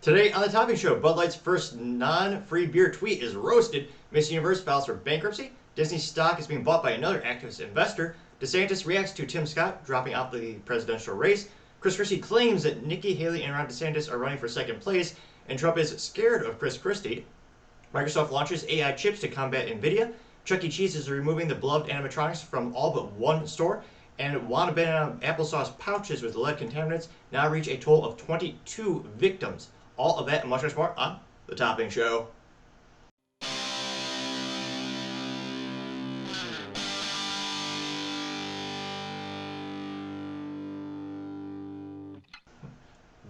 Today on the Topping Show, Bud Light's first non-free beer tweet is roasted. Miss Universe files for bankruptcy. Disney stock is being bought by another activist investor. DeSantis reacts to Tim Scott dropping out the presidential race. Chris Christie claims that Nikki, Haley, and Ron DeSantis are running for second place. And Trump is scared of Chris Christie. Microsoft launches AI chips to combat Nvidia. Chuck E. Cheese is removing the beloved animatronics from all but one store. And Wanabana applesauce pouches with lead contaminants now reach a total of 22 victims. All of that and much more on The Topping Show.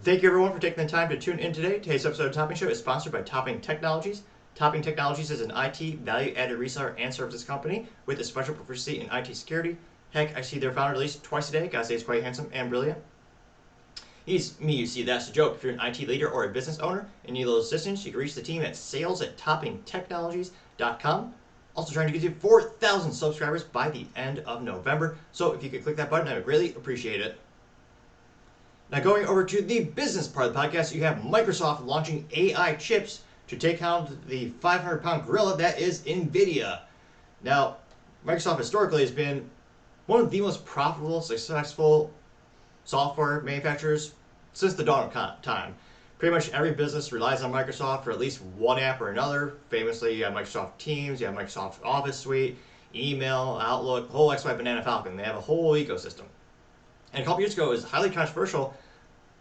Thank you everyone for taking the time to tune in today. Today's episode of Topping Show is sponsored by Topping Technologies. Topping Technologies is an IT value-added reseller and services company with a special proficiency in IT security. Heck, I see their founder at least twice a day. Gotta say he's quite handsome and brilliant. He's me, you see, that's the joke. If you're an IT leader or a business owner and need a little assistance, you can reach the team at sales@toppingtechnologies.com. Also trying to get to 4,000 subscribers by the end of November. So if you could click that button, I would greatly appreciate it. Now going over to the business part of the podcast, you have Microsoft launching AI chips to take down the 500-pound gorilla that is Nvidia. Now, Microsoft historically has been one of the most profitable, successful software manufacturers since the dawn of time. Pretty much every business relies on Microsoft for at least one app or another. Famously, you have Microsoft Teams, you have Microsoft Office Suite, email, Outlook, the whole XY Banana Falcon. They have a whole ecosystem. And a couple years ago, it was highly controversial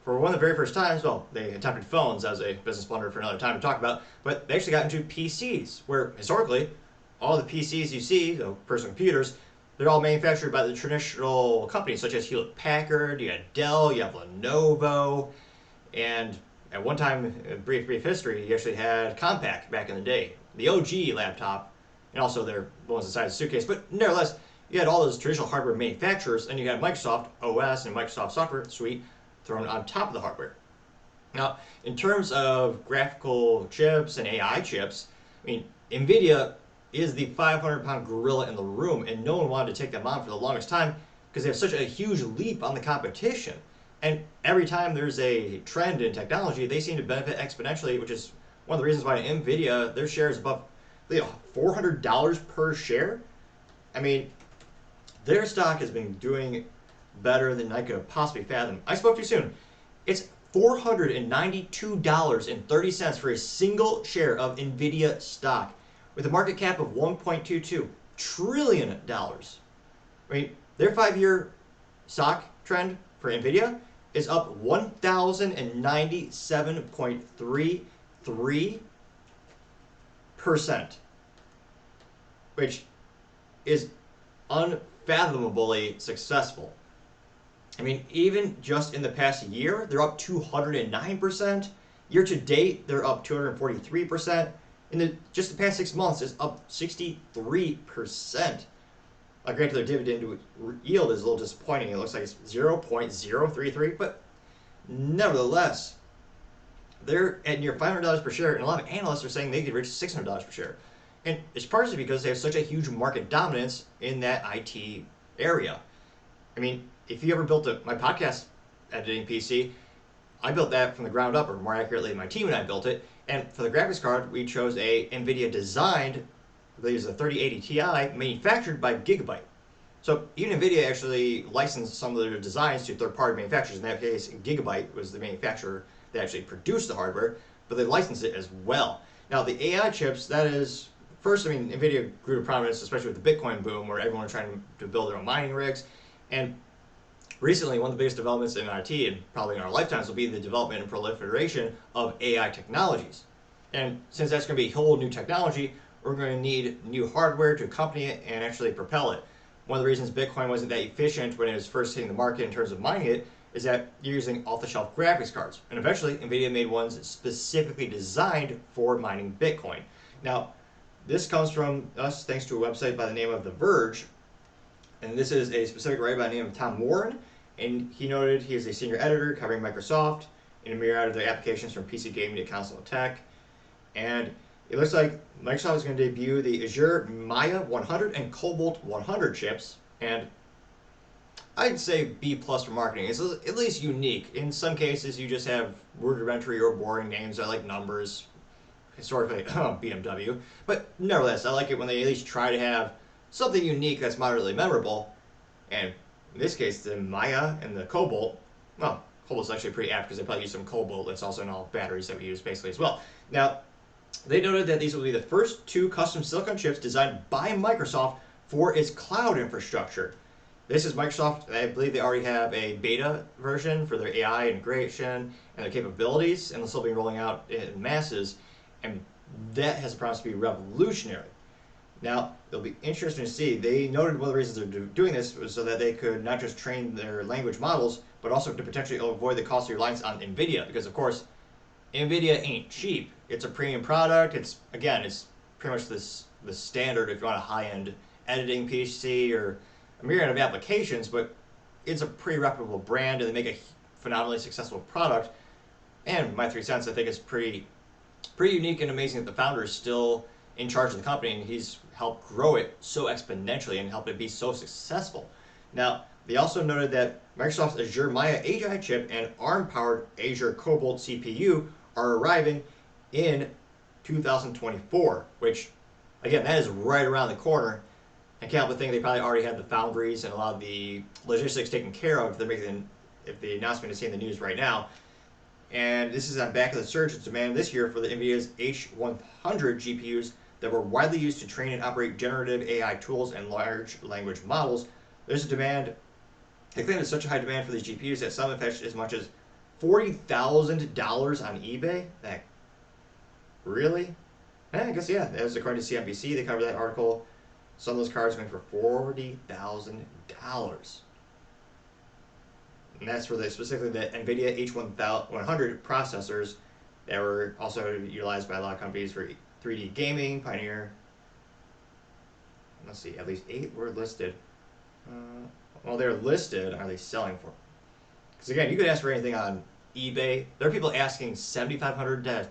for one of the very first times. Well, they attempted phones as a business blunder for another time to talk about, but they actually got into PCs, where historically, all the PCs you see, the personal computers, they're all manufactured by the traditional companies such as Hewlett-Packard, you had Dell, you have Lenovo, and at one time, in brief history, you actually had Compaq back in the day, the OG laptop, and also their ones inside the suitcase. But nevertheless, you had all those traditional hardware manufacturers, and you had Microsoft OS and Microsoft Software Suite thrown on top of the hardware. Now, in terms of graphical chips and AI chips, I mean, Nvidia is the 500-pound gorilla in the room, and no one wanted to take them on for the longest time because they have such a huge leap on the competition. And every time there's a trend in technology, they seem to benefit exponentially, which is one of the reasons why Nvidia, their share is above $400 per share. I mean, their stock has been doing better than I could possibly fathom. I spoke too soon. It's $492.30 for a single share of Nvidia stock, with a market cap of $1.22 trillion. I mean, their 5-year stock trend for Nvidia is up 1,097.33%, which is unfathomably successful. I mean, even just in the past year, they're up 209%. Year to date, they're up 243%. In just the past 6 months, it's up 63%. Granted, their dividend yield is a little disappointing. It looks like it's 0.033, but nevertheless, they're at near $500 per share, and a lot of analysts are saying they could reach $600 per share. And it's partially because they have such a huge market dominance in that IT area. I mean, if you ever built my podcast editing PC, I built that from the ground up, or more accurately, my team and I built it. And for the graphics card, we chose a NVIDIA designed, I believe it's a 3080 Ti, manufactured by Gigabyte. So even NVIDIA actually licensed some of their designs to third-party manufacturers. In that case, Gigabyte was the manufacturer that actually produced the hardware, but they licensed it as well. Now, the AI chips, that is, first, I mean, NVIDIA grew to prominence, especially with the Bitcoin boom, where everyone was trying to build their own mining rigs. And recently, one of the biggest developments in IT, and probably in our lifetimes, will be the development and proliferation of AI technologies. And since that's going to be a whole new technology, we're going to need new hardware to accompany it and actually propel it. One of the reasons Bitcoin wasn't that efficient when it was first hitting the market in terms of mining it is that you're using off-the-shelf graphics cards. And eventually, NVIDIA made ones specifically designed for mining Bitcoin. Now, this comes from us thanks to a website by the name of The Verge. And this is a specific writer by the name of Tom Warren. And he noted he is a senior editor covering Microsoft in a myriad of the applications from PC gaming to console tech. And it looks like Microsoft is going to debut the Azure Maya 100 and Cobalt 100 chips. And I'd say B plus for marketing. It's at least unique. In some cases, you just have rudimentary or boring names that like numbers, historically BMW. But nevertheless, I like it when they at least try to have something unique that's moderately memorable. And in this case, the Maya and the Cobalt, well, Cobalt's actually pretty apt because they probably use some cobalt that's also in all batteries that we use basically as well. Now, they noted that these will be the first two custom silicon chips designed by Microsoft for its cloud infrastructure. This is Microsoft. I believe they already have a beta version for their AI integration and their capabilities, and they'll still be rolling out in masses. And that has a promise to be revolutionary. Now, it'll be interesting to see. They noted one of the reasons they're doing this was so that they could not just train their language models, but also to potentially avoid the costly reliance on Nvidia. Because, of course, Nvidia ain't cheap. It's a premium product. It's pretty much the standard if you want a high-end editing PC or a myriad of applications, but it's a pretty reputable brand, and they make a phenomenally successful product. And my 3 cents, I think, is pretty unique and amazing that the founder is still in charge of the company, and he's helped grow it so exponentially and helped it be so successful. Now, they also noted that Microsoft's Azure Maya AI chip and ARM-powered Azure Cobalt CPU are arriving in 2024, which, again, that is right around the corner. I can't help but think they probably already had the foundries and a lot of the logistics taken care of if the announcement is seen in the news right now. And this is on back of the surge in demand this year for the NVIDIA's H100 GPUs that were widely used to train and operate generative AI tools and large language models. There's a demand. They claim there's such a high demand for these GPUs that some have fetched as much as $40,000 on eBay. That really? I guess, yeah. That was according to CNBC. They covered that article. Some of those cards went for $40,000. And that's for specifically the NVIDIA H100 processors that were also utilized by a lot of companies for 3D gaming, Pioneer. Let's see, at least 8 were listed. Well, they're listed. Are they selling for? Because again, you could ask for anything on eBay. There are people asking $7,500 to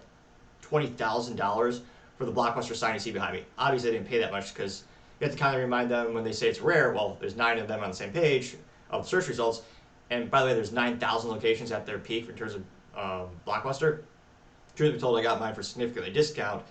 $20,000 for the blockbuster sign you see behind me. Obviously, I didn't pay that much because you have to kind of remind them when they say it's rare. Well, there's 9 of them on the same page of search results. And by the way, there's 9,000 locations at their peak in terms of Blockbuster. Truth be told, I got mine for significantly discount.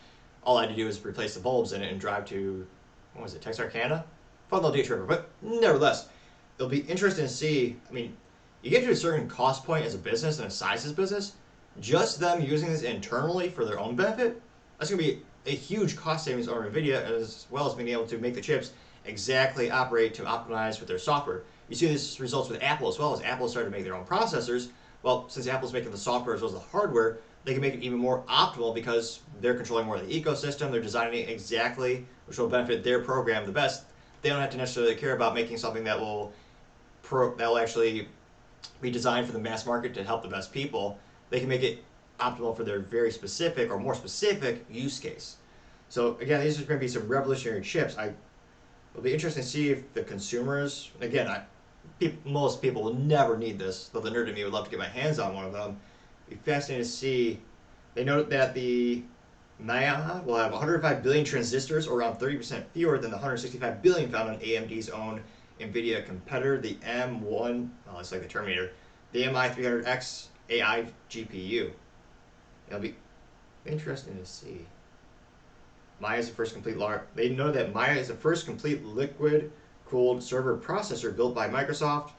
All I had to do was replace the bulbs in it and drive to, what was it, Texarkana? Fun little day tripper. But nevertheless, it'll be interesting to see. I mean, you get to a certain cost point as a business and a size as a business, just them using this internally for their own benefit, that's going to be a huge cost savings over NVIDIA, as well as being able to make the chips exactly operate to optimize with their software. You see this results with Apple as well. As Apple started to make their own processors, well, since Apple's making the software as well as the hardware, they can make it even more optimal because they're controlling more of the ecosystem. They're designing it exactly which will benefit their program the best. They don't have to necessarily care about making something that will actually be designed for the mass market to help the best people. They can make it optimal for their very specific or more specific use case. So again, these are going to be some revolutionary chips. It'll be interesting to see if the consumers, again, most people will never need this, though the nerd in me would love to get my hands on one of them. It'd be fascinating to see. They note that the Maya will have 105 billion transistors, or around 30% fewer than the 165 billion found on AMD's own NVIDIA competitor, the M1, oh, it's like the Terminator, the MI300X AI GPU. It'll be interesting to see. Maya is the first complete They know that Maya is the first complete liquid-cooled server processor built by Microsoft.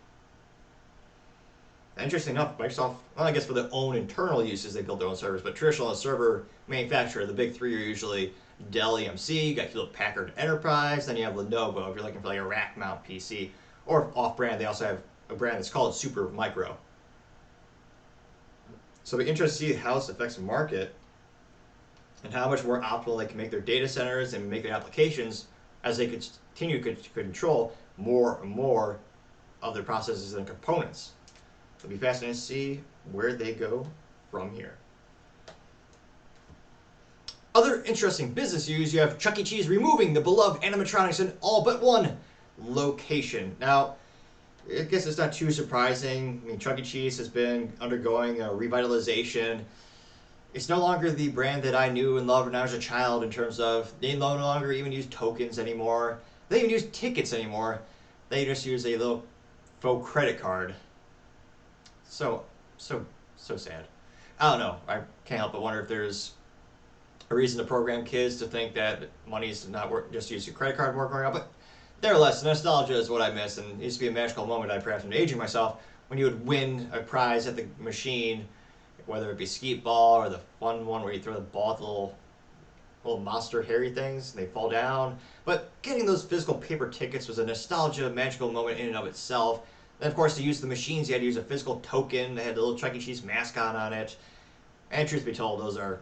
Interesting enough, Microsoft, well, I guess for their own internal uses, they build their own servers, but traditional server manufacturer, the big three are usually Dell EMC, you got Hewlett-Packard Enterprise, then you have Lenovo if you're looking for like a rack mount PC. Or off-brand, they also have a brand that's called Super Micro. So it'll be interesting to see how this affects the market and how much more optimal they can make their data centers and make their applications as they continue to control more and more of their processes and components. It'll be fascinating to see where they go from here. Other interesting business news, you have Chuck E. Cheese removing the beloved animatronics in all but one location. Now, I guess it's not too surprising. I mean, Chuck E. Cheese has been undergoing a revitalization. It's no longer the brand that I knew and loved when I was a child in terms of they no longer even use tokens anymore. They don't even use tickets anymore. They just use a little faux credit card. So sad. I don't know. I can't help but wonder if there's a reason to program kids to think that money's not work, just use your credit card more growing up. But nevertheless, nostalgia is what I miss, and it used to be a magical moment I perhaps am aging myself when you would win a prize at the machine, whether it be skeet ball or the fun one where you throw the ball at the little monster hairy things and they fall down. But getting those physical paper tickets was a nostalgia magical moment in and of itself. Then of course to use the machines you had to use a physical token that had the little Chuck E. Cheese mascot on it. And truth be told, those are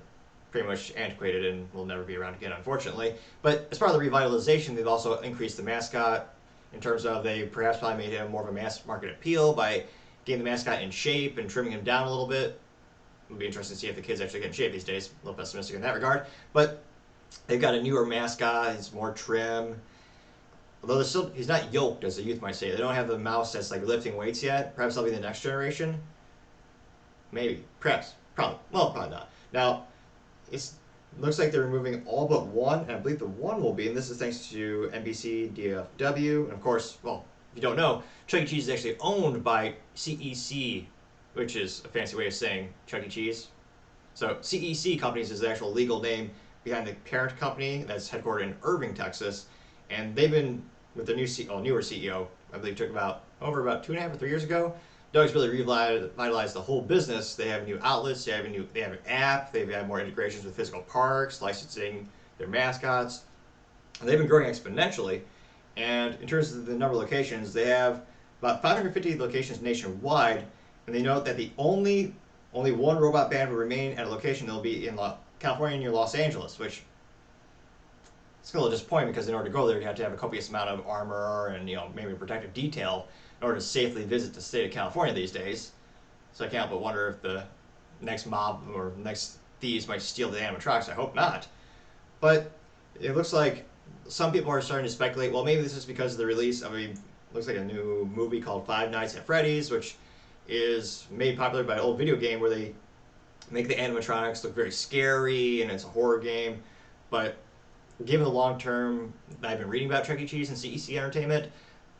pretty much antiquated and will never be around again, unfortunately. But as part of the revitalization, they've also increased the mascot in terms of they perhaps probably made him more of a mass market appeal by getting the mascot in shape and trimming him down a little bit. It'll be interesting to see if the kids actually get in shape these days. A little pessimistic in that regard. But they've got a newer mascot. He's more trim. Although he's not yoked, as the youth might say. They don't have the mouse that's like lifting weights yet. Perhaps that'll be the next generation. Maybe. Perhaps. Probably. Well, probably not. Now, it looks like they're removing all but one, and I believe the one will be, and this is thanks to NBC, DFW, and of course, well, if you don't know, Chuck E. Cheese is actually owned by CEC, which is a fancy way of saying Chuck E. Cheese. So CEC Companies is the actual legal name behind the parent company that's headquartered in Irving, Texas, and they've been with the newer CEO, I believe took about 2.5 or 3 years ago. Doug's really revitalized the whole business. They have new outlets, they have an app, they've had more integrations with physical parks, licensing their mascots. And they've been growing exponentially. And in terms of the number of locations, they have about 550 locations nationwide. And they note that the only one robot band will remain at a location. They'll be in California near Los Angeles, which it's a little disappointing because in order to go there, you have to have a copious amount of armor and maybe protective detail in order to safely visit the state of California these days. So I can't help but wonder if the next mob or next thieves might steal the animatronics. I hope not. But it looks like some people are starting to speculate, well, maybe this is because of the release of looks like a new movie called Five Nights at Freddy's, which is made popular by an old video game where they make the animatronics look very scary and it's a horror game. But given the long term that I've been reading about Chuck E. Cheese and CEC Entertainment,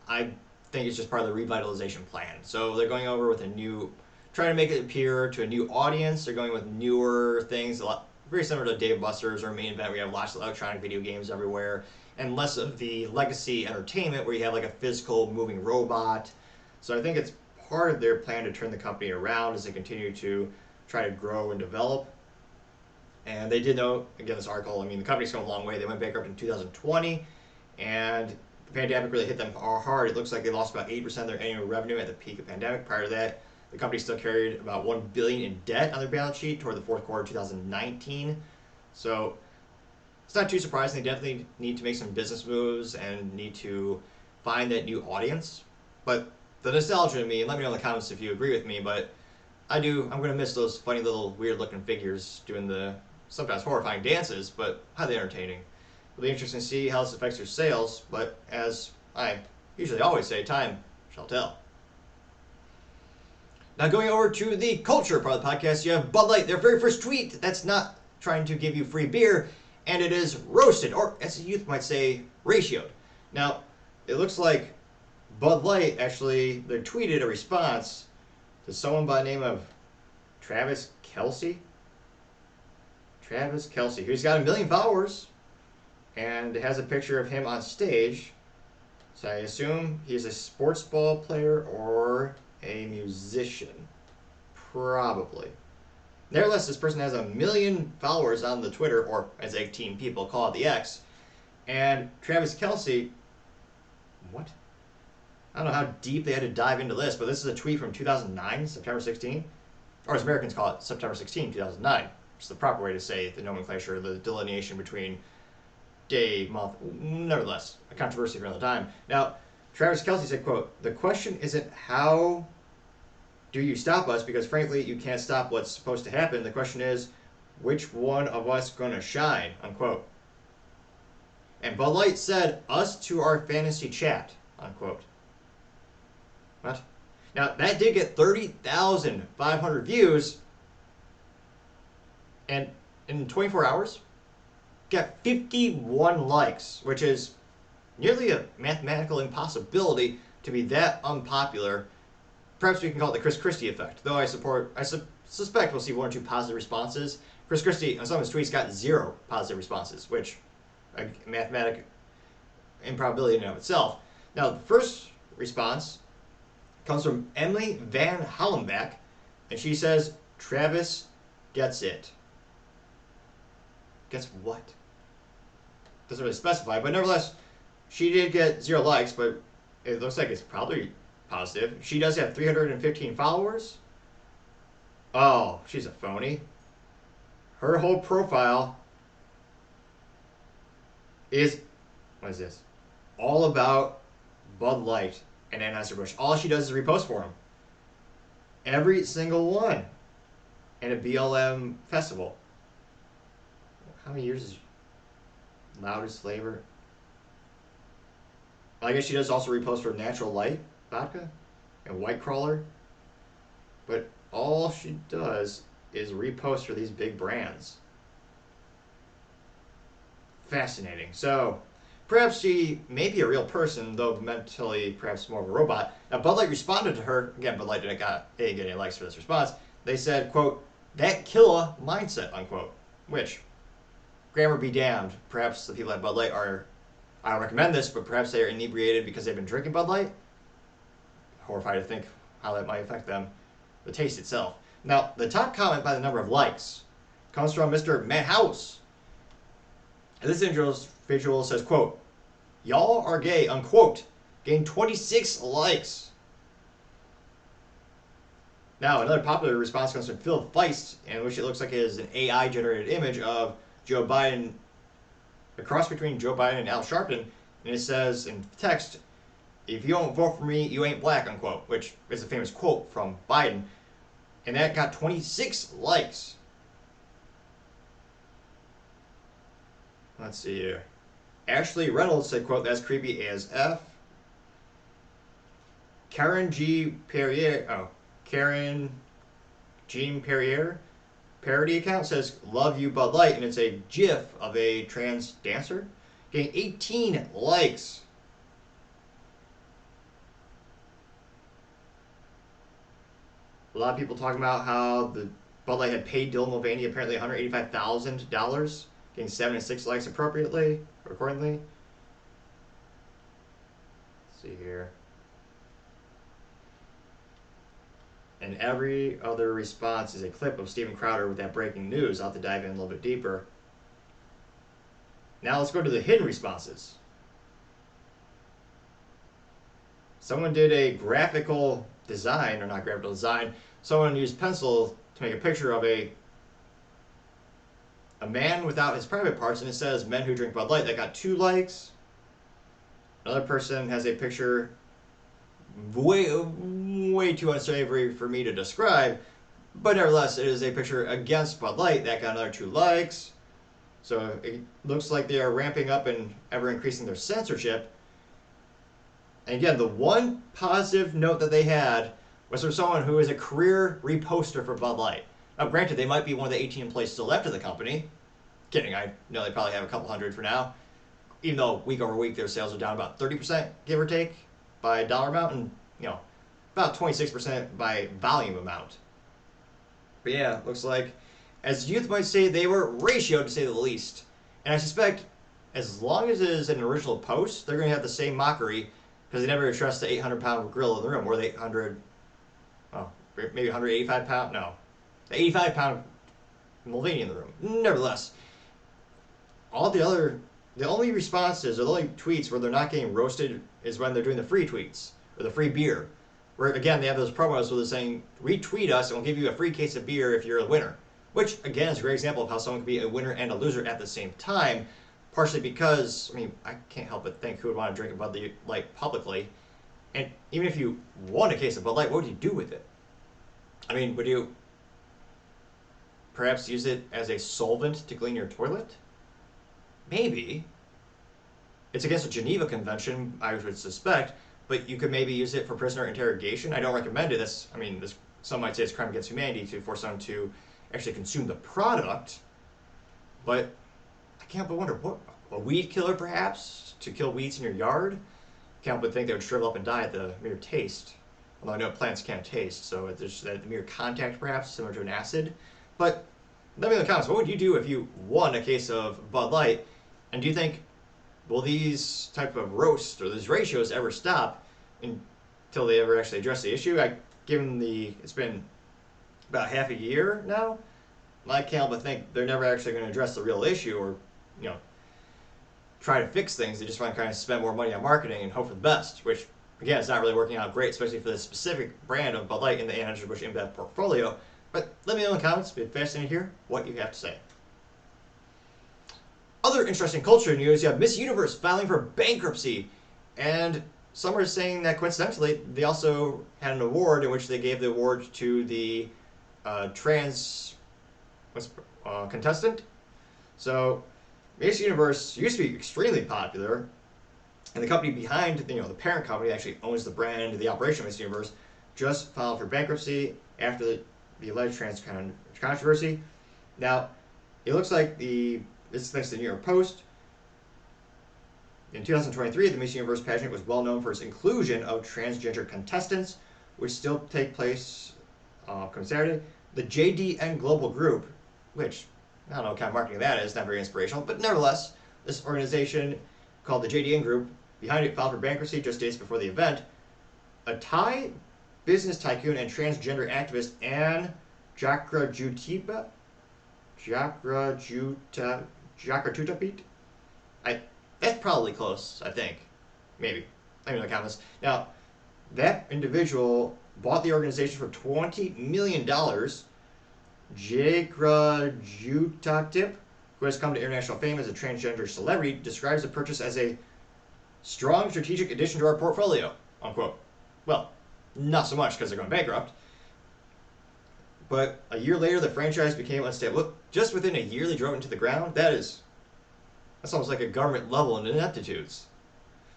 I think it's just part of the revitalization plan. So they're going over with trying to make it appear to a new audience. They're going with newer things, very similar to Dave & Buster's or Main Event, where you have lots of electronic video games everywhere, and less of the legacy entertainment where you have like a physical moving robot. So I think it's part of their plan to turn the company around as they continue to try to grow and develop. And they did note, again, this article, the company's come a long way. They went bankrupt in 2020, and the pandemic really hit them hard. It looks like they lost about 8% of their annual revenue at the peak of the pandemic. Prior to that, the company still carried about $1 billion in debt on their balance sheet toward the fourth quarter of 2019. So it's not too surprising. They definitely need to make some business moves and need to find that new audience. But the nostalgia in me, and let me know in the comments if you agree with me, but I'm going to miss those funny little weird looking figures doing the sometimes horrifying dances, but highly entertaining. It'll be interesting to see how this affects your sales, but as I usually always say, time shall tell. Now going over to the culture part of the podcast, you have Bud Light, their very first tweet that's not trying to give you free beer, and it is roasted, or as the youth might say, ratioed. Now, it looks like Bud Light actually, they tweeted a response to someone by the name of Travis Kelce. Travis Kelce, who's got 1 million followers, and it has a picture of him on stage. So I assume he's a sports ball player or a musician. Probably. Nevertheless, this person has 1 million followers on the Twitter, or as 18 people call it, the X. And Travis Kelce, what? I don't know how deep they had to dive into this, but this is a tweet from 2009, September 16. Or as Americans call it, September 16, 2009. It's the proper way to say the nomenclature, the delineation between day, month, nevertheless, a controversy around the time. Now, Travis Kelce said, quote, "The question isn't how do you stop us, because frankly, you can't stop what's supposed to happen. The question is, which one of us gonna shine," unquote. And Bud Light said, "Us to our fantasy chat," unquote. What? Now, that did get 30,500 views, and in 24 hours, got 51 likes, which is nearly a mathematical impossibility to be that unpopular. Perhaps we can call it the Chris Christie effect. Though I suspect we'll see one or two positive responses. Chris Christie, on some of his tweets, got 0 positive responses, which a mathematic improbability in and of itself. Now, the first response comes from Emily Van Hollenbach, and she says, Travis gets it. Gets what? Doesn't really specify, but nevertheless, she did get 0 likes, but it looks like it's probably positive. She does have 315 followers. Oh, she's a phony. Her whole profile is, what is this? All about Bud Light and Anheuser-Busch. All she does is repost for them. Every single one. And a BLM festival. How many years is loudest flavor? I guess she does also repost for Natural Light vodka and White Crawler. But all she does is repost for these big brands. Fascinating. So, perhaps she may be a real person, though mentally perhaps more of a robot. Now, Bud Light responded to her. Again, Bud Light didn't get any likes for this response. They said, quote, that killer mindset, unquote. Which, grammar be damned. Perhaps the people at Bud Light are, I don't recommend this, but perhaps they are inebriated because they've been drinking Bud Light. Horrified to think how that might affect them. The taste itself. Now, the top comment by the number of likes comes from Mr. Matt House. And this individual says, quote, y'all are gay, unquote. Gained 26 likes. Now, another popular response comes from Phil Feist, in which it looks like it is an AI-generated image of Joe Biden, a cross between Joe Biden and Al Sharpton, and it says in text, if you don't vote for me, you ain't black, unquote, which is a famous quote from Biden. And that got 26 likes. Let's see here. Ashley Reynolds said, quote, that's creepy as F. Karen Jean Perrier parody account says, love you Bud Light, and it's a GIF of a trans dancer getting 18 likes. A lot of people talking about how the Bud Light had paid Dylan Mulvaney apparently $185,000, getting 7 and 6 likes accordingly. Let's see here. And every other response is a clip of Steven Crowder with that breaking news. I'll have to dive in a little bit deeper. Now let's go to the hidden responses. Someone did a graphical design, or not graphical design, someone used pencil to make a picture of a man without his private parts, and it says men who drink Bud Light. That got 2 likes. Another person has a picture way too unsavory for me to describe, but nevertheless it is a picture against Bud Light. That got another 2 likes. So it looks like they are ramping up and ever increasing their censorship. And again, the one positive note that they had was from someone who is a career reposter for Bud Light. Now, granted, they might be one of the 18 employees still left of the company. Kidding, I know they probably have a couple hundred for now. Even though week over week their sales are down about 30%, give or take, by dollar amount, and about 26% by volume amount. But yeah, looks like, as youth might say, they were ratioed to say the least. And I suspect, as long as it is an original post, they're going to have the same mockery, because they never addressed the 800-pound gorilla in the room, or the maybe 185-pound, no, the 85-pound Mulvaney in the room. Nevertheless, the only responses, or the only tweets where they're not getting roasted is when they're doing the free tweets, or the free beer. Where, again, they have those promos where they're saying, retweet us and we'll give you a free case of beer if you're a winner. Which, again, is a great example of how someone can be a winner and a loser at the same time. Partially because, I can't help but think who would want to drink a Bud Light publicly. And even if you won a case of Bud Light, what would you do with it? Would you perhaps use it as a solvent to clean your toilet? Maybe. It's against the Geneva Convention, I would suspect, but you could maybe use it for prisoner interrogation. I don't recommend it. Some might say it's crime against humanity to force someone to actually consume the product, but I can't but wonder, what, a weed killer perhaps, to kill weeds in your yard? Can't but think they would shrivel up and die at the mere taste. Although I know plants can't taste, so it's just the mere contact, perhaps, similar to an acid. But let me know in the comments, what would you do if you won a case of Bud Light? And do you think, will these type of roasts or these ratios ever stop until they ever actually address the issue? It's been about half a year now, I can't help but think they're never actually going to address the real issue or, try to fix things. They just want to kind of spend more money on marketing and hope for the best, which, again, is not really working out great, especially for this specific brand of Bud Light in the Anheuser-Busch InBev portfolio. But let me know in the comments. It'd be fascinating to hear what you have to say. Other interesting culture news, you have Miss Universe filing for bankruptcy. And some are saying that coincidentally, they also had an award in which they gave the award to the trans contestant. So Miss Universe used to be extremely popular, and the company behind, the parent company that actually owns the brand, the operation of Miss Universe, just filed for bankruptcy after the alleged trans controversy. Now, it looks like this is thanks to the New York Post. In 2023, the Miss Universe pageant was well known for its inclusion of transgender contestants, which still take place come Saturday. The JDN Global Group, which I don't know what kind of marketing that is, not very inspirational, but nevertheless, this organization called the JDN Group, behind it, filed for bankruptcy just days before the event. A Thai business tycoon and transgender activist Anne Jakrajutapit, that's probably close, I think. Maybe. Let me know in the comments. Now, that individual bought the organization for $20 million. Jakrajutapit, who has come to international fame as a transgender celebrity, describes the purchase as a strong strategic addition to our portfolio, unquote. Well, not so much because they're going bankrupt. But a year later, the franchise became unstable. Look, just within a year, they drove it into the ground. That's almost like a government level in ineptitudes.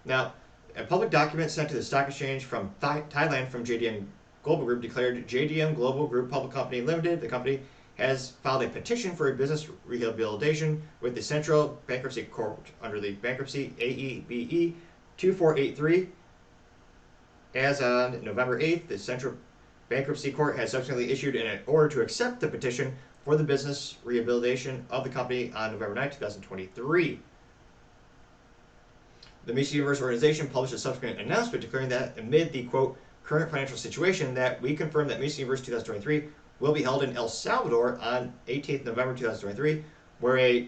Now, a public document sent to the stock exchange from Thailand from JDM Global Group declared JDM Global Group Public Company Limited, the company, has filed a petition for a business rehabilitation with the Central Bankruptcy Court under the Bankruptcy AEBE 2483. As on November 8th, the Central Bankruptcy Court has subsequently issued an order to accept the petition for the business rehabilitation of the company on November 9, 2023. The Miss Universe organization published a subsequent announcement declaring that amid the, quote, current financial situation, that we confirm that Miss Universe 2023 will be held in El Salvador on 18th November 2023, where a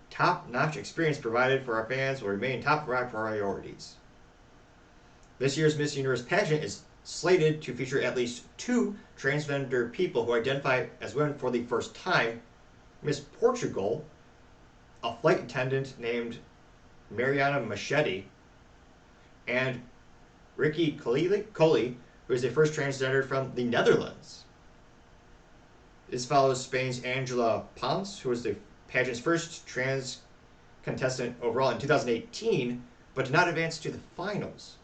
top-notch experience provided for our fans will remain top of our priorities. This year's Miss Universe pageant is slated to feature at least 2 transgender people who identify as women for the first time. Miss Portugal, a flight attendant named Mariana Machete, and Ricky Coley, who is the first transgender from the Netherlands. This follows Spain's Angela Pons, who was the pageant's first trans contestant overall in 2018, but did not advance to the finals.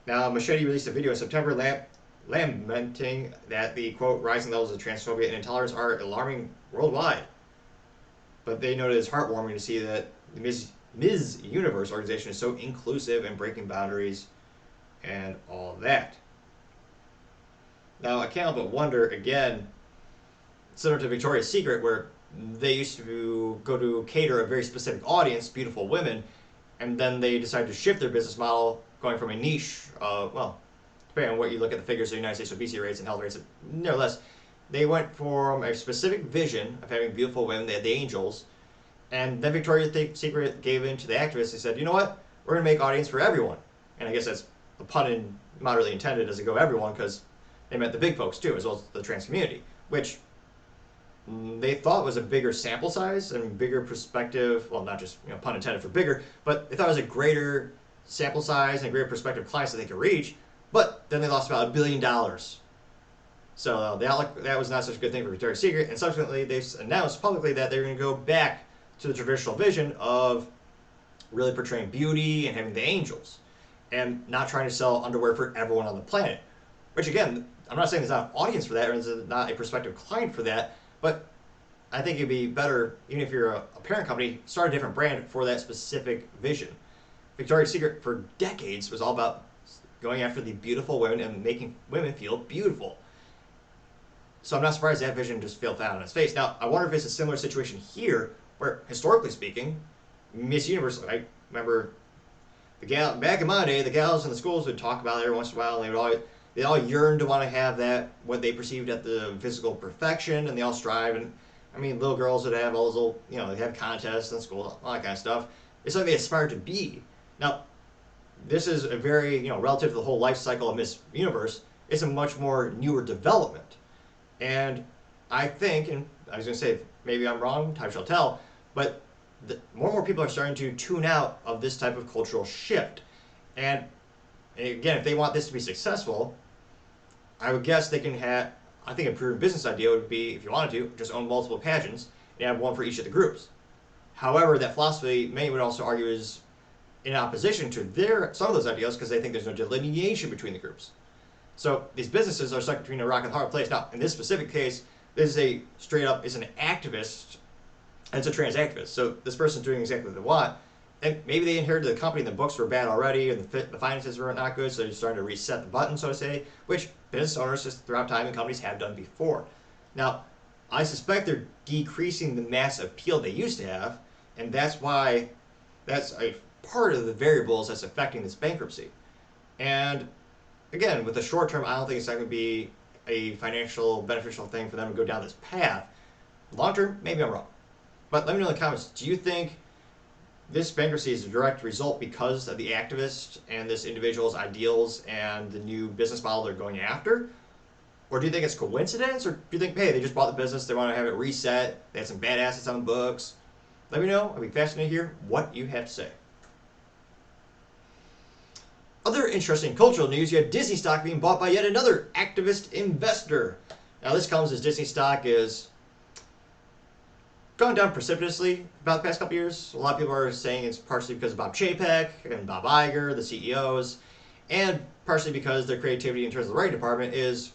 Now, Machete released a video in September lamenting that the, quote, rising levels of transphobia and intolerance are alarming worldwide. But they noted it's heartwarming to see that the Ms. Universe organization is so inclusive and breaking boundaries and all that. Now, I can't help but wonder, again, similar to Victoria's Secret, where they used to go to cater a very specific audience, beautiful women, and then they decided to shift their business model, going from a niche, depending on what you look at the figures of the United States obesity rates and health rates, nevertheless, they went from a specific vision of having beautiful women. They had the angels, and then Victoria's Secret gave in to the activists. They said, you know what, we're going to make audience for everyone. And I guess that's a pun moderately intended as it go everyone, because they meant the big folks too, as well as the trans community, which they thought was a bigger sample size and bigger perspective. Well, not just pun intended for bigger, but they thought it was a greater sample size and a greater perspective clients that they could reach. But then they lost about $1 billion. So that was not such a good thing for Victoria's Secret. And subsequently, they announced publicly that they're going to go back to the traditional vision of really portraying beauty and having the angels, and not trying to sell underwear for everyone on the planet. Which, again, I'm not saying there's not an audience for that, or there's not a prospective client for that, but I think it'd be better, even if you're a parent company, start a different brand for that specific vision. Victoria's Secret for decades was all about going after the beautiful women and making women feel beautiful. So I'm not surprised that vision just fell flat on its face. Now, I wonder if it's a similar situation here, where historically speaking, Miss Universe, I remember back in my day, the gals in the schools would talk about it every once in a while, and they all yearned to want to have that, what they perceived at the physical perfection, and they all strive. And I mean, little girls would have all those little, they have contests in school, all that kind of stuff. It's like they aspire to be. Now, this is a very, relative to the whole life cycle of Miss Universe, it's a much more newer development. And I think, and I was going to say, maybe I'm wrong, time shall tell, but more and more people are starting to tune out of this type of cultural shift. And again, if they want this to be successful, I would guess they can have, I think a proven business idea would be, if you wanted to, just own multiple pageants and have one for each of the groups. However, that philosophy, many would also argue, is in opposition to some of those ideals because they think there's no delineation between the groups. So these businesses are stuck between a rock and a hard place. Now, in this specific case, this is is an activist, and it's a trans activist. So this person's doing exactly what they want. And maybe they inherited the company and the books were bad already, and the finances were not good, so they're starting to reset the button, so to say, which business owners just throughout time and companies have done before. Now, I suspect they're decreasing the mass appeal they used to have, and that's why that's a part of the variables that's affecting this bankruptcy. And again, with the short term, I don't think it's not going to be a financial beneficial thing for them to go down this path. Long term, maybe I'm wrong. But let me know in the comments, do you think this bankruptcy is a direct result because of the activist and this individual's ideals and the new business model they're going after? Or do you think it's coincidence? Or do you think, hey, they just bought the business, they want to have it reset, they had some bad assets on the books? Let me know. I'd be fascinated to hear what you have to say. Other interesting cultural news, you have Disney stock being bought by yet another activist investor. Now this comes as Disney stock is gone down precipitously about the past couple years. A lot of people are saying it's partially because of Bob Chapek and Bob Iger, the CEOs, and partially because their creativity in terms of the writing department is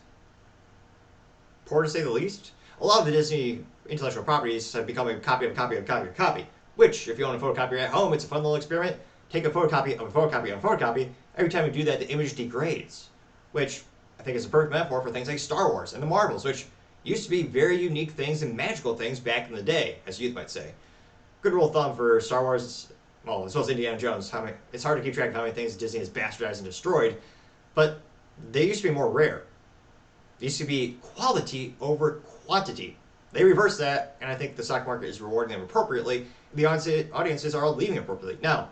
poor to say the least. A lot of the Disney intellectual properties have become a copy of a copy of a copy of a copy, which if you own a photocopier at home, it's a fun little experiment. Take a photocopy of a photocopy of a photocopy. Every time you do that, the image degrades, which I think is a perfect metaphor for things like Star Wars and the Marvels, which used to be very unique things and magical things back in the day, as youth might say. Good rule of thumb for Star Wars, well, as well as Indiana Jones, it's hard to keep track of how many things Disney has bastardized and destroyed, but they used to be more rare. They used to be quality over quantity. They reversed that, and I think the stock market is rewarding them appropriately. The audiences are all leaving appropriately. Now,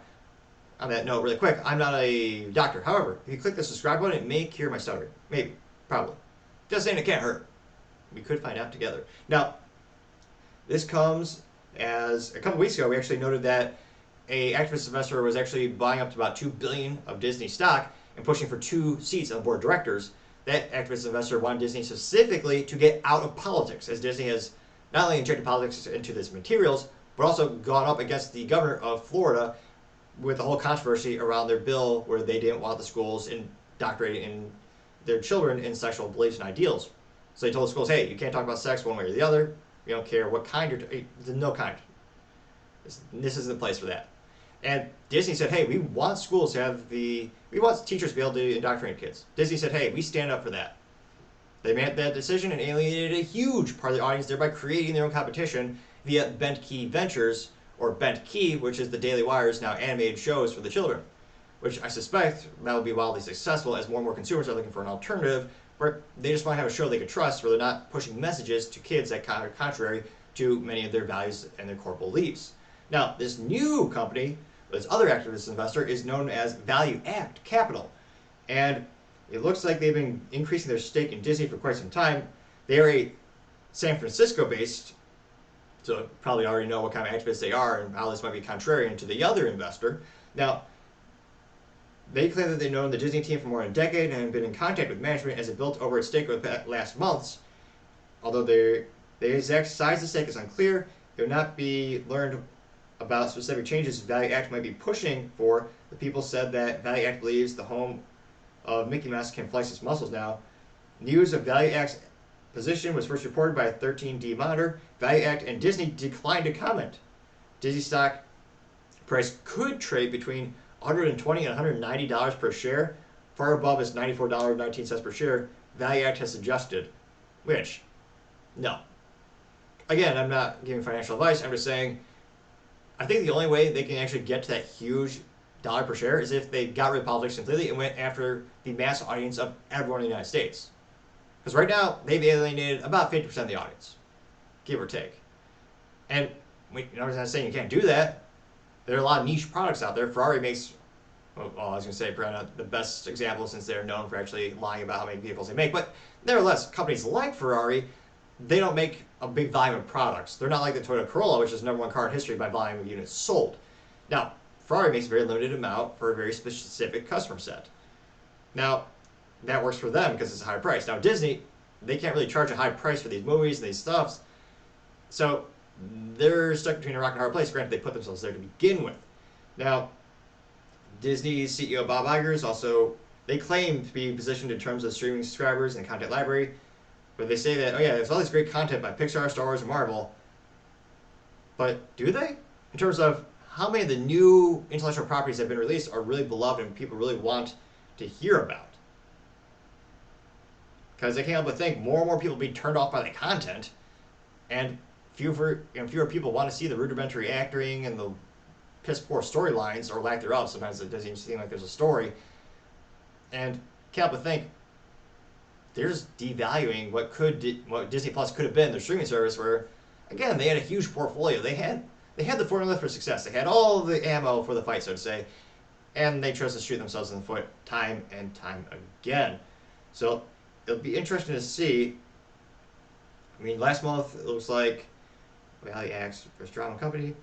on that note, really quick, I'm not a doctor. However, if you click the subscribe button, it may cure my stuttering. Maybe. Probably. Just saying it can't hurt. We could find out together. Now, this comes as a couple weeks ago, we actually noted that a activist investor was actually buying up to about $2 billion of Disney stock and pushing for 2 seats on the board of directors. That activist investor wanted Disney specifically to get out of politics, as Disney has not only injected politics into these materials, but also gone up against the governor of Florida with the whole controversy around their bill where they didn't want the schools indoctrinating in their children in sexual beliefs and ideals. So they told the schools, hey, you can't talk about sex one way or the other. We don't care what kind you're no kind. This isn't the place for that. And Disney said, hey, we want schools to have we want teachers to be able to indoctrinate kids. Disney said, hey, we stand up for that. They made that decision and alienated a huge part of the audience, thereby creating their own competition via Bent Key Ventures, or Bent Key, which is the Daily Wire's now animated shows for the children, which I suspect that will be wildly successful as more and more consumers are looking for an alternative where they just want to have a show they could trust where they're not pushing messages to kids that are contrary to many of their values and their core beliefs. Now, this new company, this other activist investor, is known as Value Act Capital. And it looks like they've been increasing their stake in Disney for quite some time. They are a San Francisco-based, so you probably already know what kind of activists they are and how this might be contrarian to the other investor. Now, they claim that they've known the Disney team for more than a decade and have been in contact with management as it built over its stake over the last months. Although the exact size of the stake is unclear, it will not be learned about specific changes Value Act might be pushing for. The people said that Value Act believes the home of Mickey Mouse can flex its muscles now. News of Value Act's position was first reported by a 13D monitor. Value Act and Disney declined to comment. Disney stock price could trade between $120 and $190 per share, far above its $94.19 per share value act has suggested. Which, no. Again, I'm not giving financial advice. I'm just saying, I think the only way they can actually get to that huge dollar per share is if they got rid of politics completely and went after the mass audience of everyone in the United States. Because right now, they've alienated about 50% of the audience, give or take. And I'm not saying you can't do that. There are a lot of niche products out there. Ferrari makes, well, I was going to say probably not the best example since they're known for actually lying about how many vehicles they make. But nevertheless, companies like Ferrari, they don't make a big volume of products. They're not like the Toyota Corolla, which is the #1 car in history by volume of units sold. Now, Ferrari makes a very limited amount for a very specific customer set. Now, that works for them because it's a high price. Now, Disney, they can't really charge a high price for these movies and these stuffs. So they're stuck between a rock and a hard place. Granted, they put themselves there to begin with. Now, Disney's CEO Bob Iger is also, they claim to be positioned in terms of streaming subscribers and content library, but they say that, oh yeah, there's all this great content by Pixar, Star Wars, and Marvel. But do they? In terms of how many of the new intellectual properties that have been released are really beloved and people really want to hear about? Because I can't help but think more and more people will be turned off by the content, and fewer people want to see the rudimentary acting and the piss poor storylines or lack thereof. Sometimes it doesn't even seem like there's a story. And can't help but think they're just devaluing what Disney Plus could have been, their streaming service, where again they had a huge portfolio. They had the formula for success. They had all the ammo for the fight, so to say, and they chose to shoot themselves in the foot time and time again. So it'll be interesting to see. I mean, last month it looks like Valley Axe for Drama Company.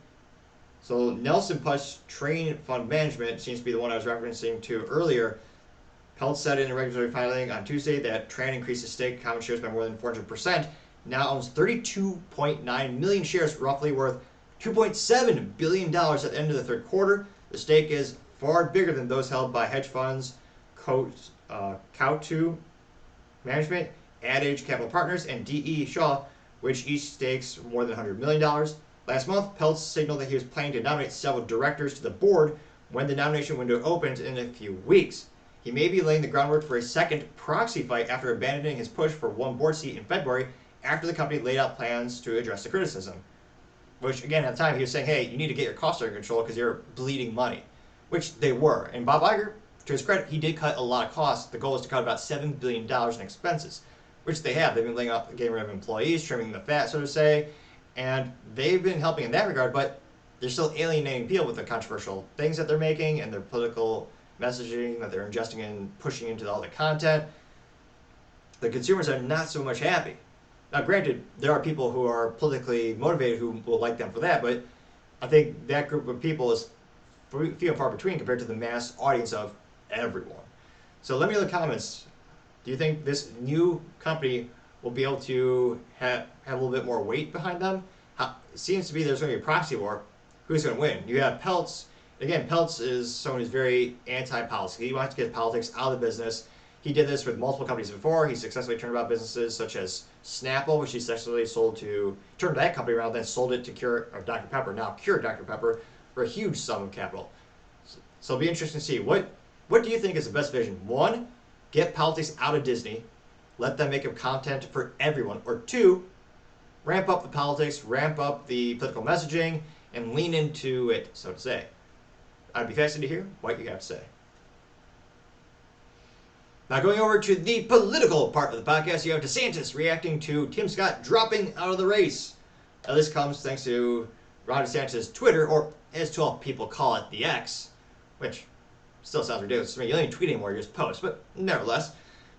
So Nelson Push Train Fund Management seems to be the one I was referencing to earlier. Peltz said in a regulatory filing on Tuesday that Tran increased his stake in common shares by more than 400%, now owns 32.9 million shares, roughly worth $2.7 billion at the end of the third quarter. The stake is far bigger than those held by hedge funds, Cow2 Management, Adage Capital Partners, and D.E. Shaw, which each stakes more than $100 million. Last month, Peltz signaled that he was planning to nominate several directors to the board when the nomination window opens in a few weeks. He may be laying the groundwork for a second proxy fight after abandoning his push for one board seat in February after the company laid out plans to address the criticism. Which, again, at the time, he was saying, hey, you need to get your costs under control because you're bleeding money. Which they were. And Bob Iger, to his credit, he did cut a lot of costs. The goal is to cut about $7 billion in expenses, which they have. They've been laying off, getting rid of employees, trimming the fat, so to say, and they've been helping in that regard, but they're still alienating people with the controversial things that they're making and their political messaging that they're ingesting and pushing into all the content. The consumers are not so much happy. Now, granted, there are people who are politically motivated who will like them for that, but I think that group of people is few and far between compared to the mass audience of everyone. So let me know in the comments, do you think this new company will be able to have a little bit more weight behind them? It seems to be there's going to be a proxy war. Who's going to win? You have Peltz. Again, Peltz is someone who's very anti-policy. He wants to get politics out of the business. He did this with multiple companies before. He successfully turned around businesses such as Snapple, which he successfully turned that company around, then sold it to Dr. Pepper, now Cure Dr. Pepper, for a huge sum of capital. So it'll be interesting to see. What do you think is the best vision? One, get politics out of Disney. Let them make up content for everyone. Or two, ramp up the politics, ramp up the political messaging, and lean into it, so to say. I'd be fascinated to hear what you have to say. Now going over to the political part of the podcast, you have DeSantis reacting to Tim Scott dropping out of the race. Now this comes thanks to Ron DeSantis' Twitter, or as 12 people call it, the X, which still sounds ridiculous to me. You don't even tweet anymore, you just post. But nevertheless,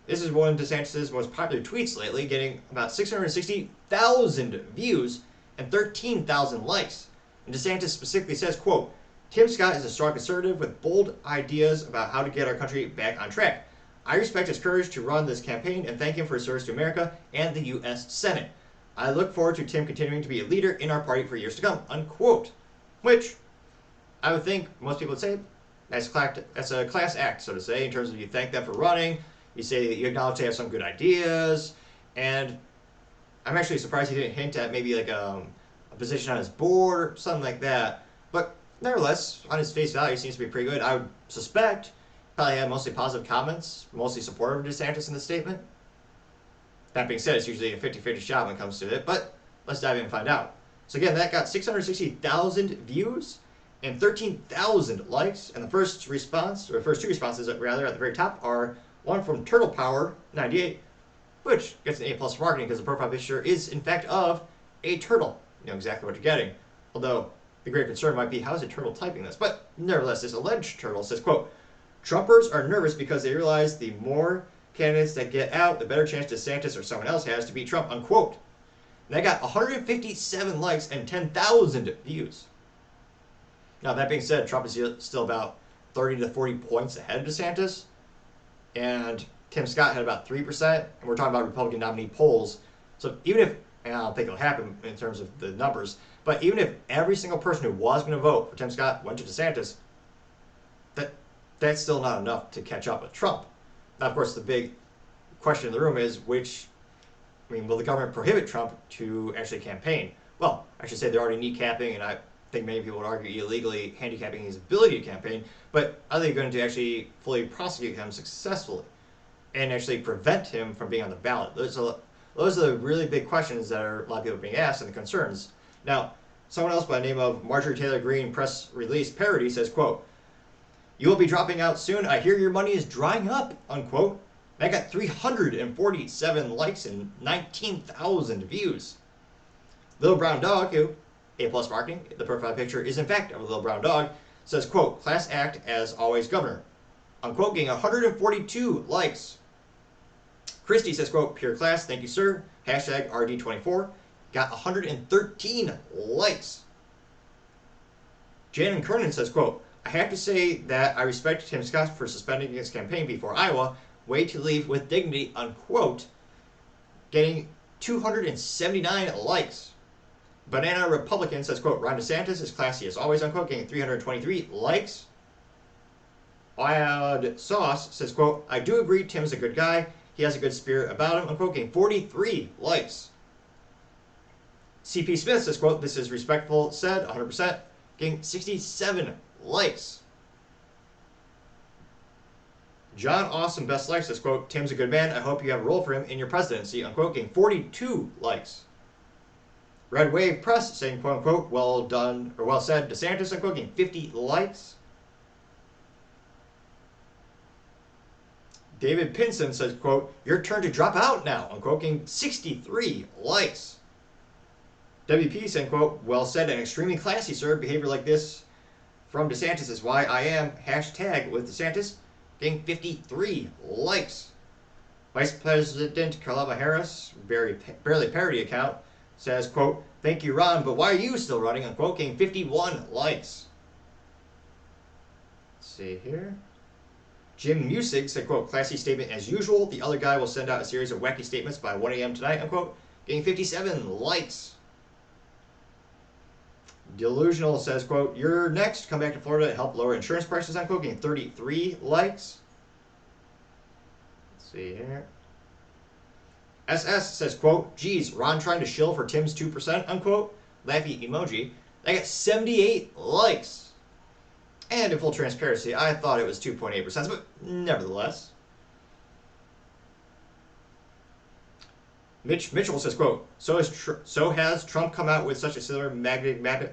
this is one of DeSantis' most popular tweets lately, getting about 660,000 views and 13,000 likes. And DeSantis specifically says, quote, Tim Scott is a strong conservative with bold ideas about how to get our country back on track. I respect his courage to run this campaign and thank him for his service to America and the U.S. Senate. I look forward to Tim continuing to be a leader in our party for years to come, unquote. Which, I would think most people would say, that's a class act, so to say, in terms of you thank them for running, you say that you acknowledge they have some good ideas, and I'm actually surprised he didn't hint at maybe like a position on his board or something like that. But nevertheless, on his face value, seems to be pretty good. I would suspect probably had mostly positive comments, mostly supportive of DeSantis in the statement. That being said, it's usually a 50-50 shot when it comes to it, but let's dive in and find out. So again, that got 660,000 views and 13,000 likes. And the first response, or the first two responses rather, at the very top are one from Turtle Power 98, which gets an A+ for marketing because the profile picture is in fact of a turtle. You know exactly what you're getting. Although the great concern might be, how is a turtle typing this? But nevertheless, this alleged turtle says, quote, Trumpers are nervous because they realize the more candidates that get out, the better chance DeSantis or someone else has to beat Trump, unquote. And that got 157 likes and 10,000 views. Now, that being said, Trump is still about 30 to 40 points ahead of DeSantis. And Tim Scott had about 3%. And we're talking about Republican nominee polls. So even if, and I don't think it'll happen in terms of the numbers, but even if every single person who was going to vote for Tim Scott went to DeSantis, that's still not enough to catch up with Trump. Now, of course, the big question in the room is will the government prohibit Trump to actually campaign? Well, I should say they're already kneecapping, and I think many people would argue illegally handicapping his ability to campaign, but are they going to actually fully prosecute him successfully and actually prevent him from being on the ballot? Those are the really big questions that a lot of people are being asked and the concerns. Now, someone else by the name of Marjorie Taylor Greene press release parody says, quote, you will be dropping out soon. I hear your money is drying up, unquote. That got 347 likes and 19,000 views. Little Brown Dog, who, A+ marketing, the profile picture is in fact of a little brown dog, says, quote, class act as always, governor, unquote, getting 142 likes. Christie says, quote, pure class, thank you, sir. Hashtag RD24, got 113 likes. Jan Kernan says, quote, I have to say that I respect Tim Scott for suspending his campaign before Iowa. Way to leave with dignity, unquote. Getting 279 likes. Banana Republican says, quote, Ron DeSantis is classy as always, unquote, getting 323 likes. Wild Sauce says, quote, I do agree Tim's a good guy. He has a good spirit about him, unquote, getting 43 likes. CP Smith says, quote, this is respectful, said, 100%, getting 67 likes. John Awesome Best Likes says, quote, Tim's a good man. I hope you have a role for him in your presidency, unquote, getting 42 likes. Red Wave Press saying, quote unquote, well done, or well said, DeSantis, unquote, getting 50 likes. David Pinson says, quote, your turn to drop out now, unquote, getting 63 likes. WP saying, quote, well said and extremely classy, sir. Behavior like this from DeSantis is why I am hashtag with DeSantis, getting 53 likes. Vice President Kamala Harris, barely parody account, says, quote, thank you, Ron, but why are you still running, unquote, getting 51 likes. Let's see here. Jim Music said, quote, classy statement as usual. The other guy will send out a series of wacky statements by 1 a.m. tonight, unquote, getting 57 likes. Delusional says, quote, you're next. Come back to Florida and help lower insurance prices, unquote, getting 33 likes. Let's see here. SS says, quote, geez, Ron trying to shill for Tim's 2%, unquote. Laughy emoji. That got 78 likes. And in full transparency, I thought it was 2.8%, but nevertheless. Mitch Mitchell says, quote, so has Trump come out with such a similar mandate.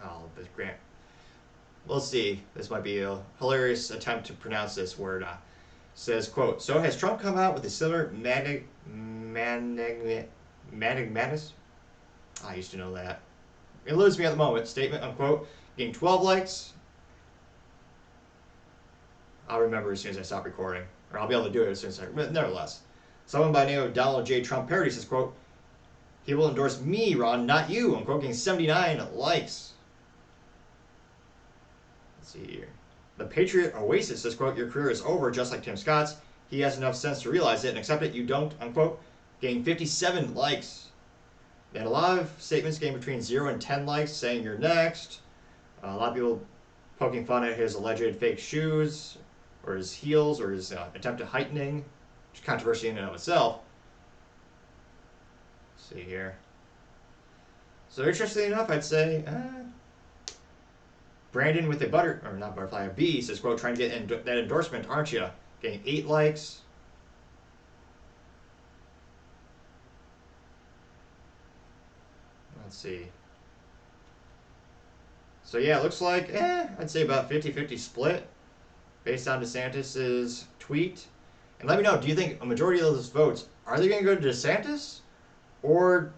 Oh, this grant. We'll see. This might be a hilarious attempt to pronounce this word. Says, quote, so has Trump come out with a similar madness? I used to know that. It eludes me at the moment. Statement, unquote, getting 12 likes. I'll remember as soon as I stop recording. Or I'll be able to do it as soon as but nevertheless. Someone by the name of Donald J. Trump parody says, quote, he will endorse me, Ron, not you, unquote, getting 79 likes. Let's see here. The Patriot Oasis says, quote, your career is over just like Tim Scott's. He has enough sense to realize it and accept it. You don't, unquote, getting 57 likes. And a lot of statements getting between 0 and 10 likes saying you're next. A lot of people poking fun at his alleged fake shoes or his heels or his attempt at heightening, which is controversy in and of itself. Let's see here. So interestingly enough, I'd say Brandon with a bee says, quote, trying to get that endorsement, aren't you? Getting 8 likes. Let's see. So yeah, it looks like, I'd say about 50-50 split based on DeSantis' tweet. And let me know, do you think a majority of those votes, are they going to go to DeSantis? Or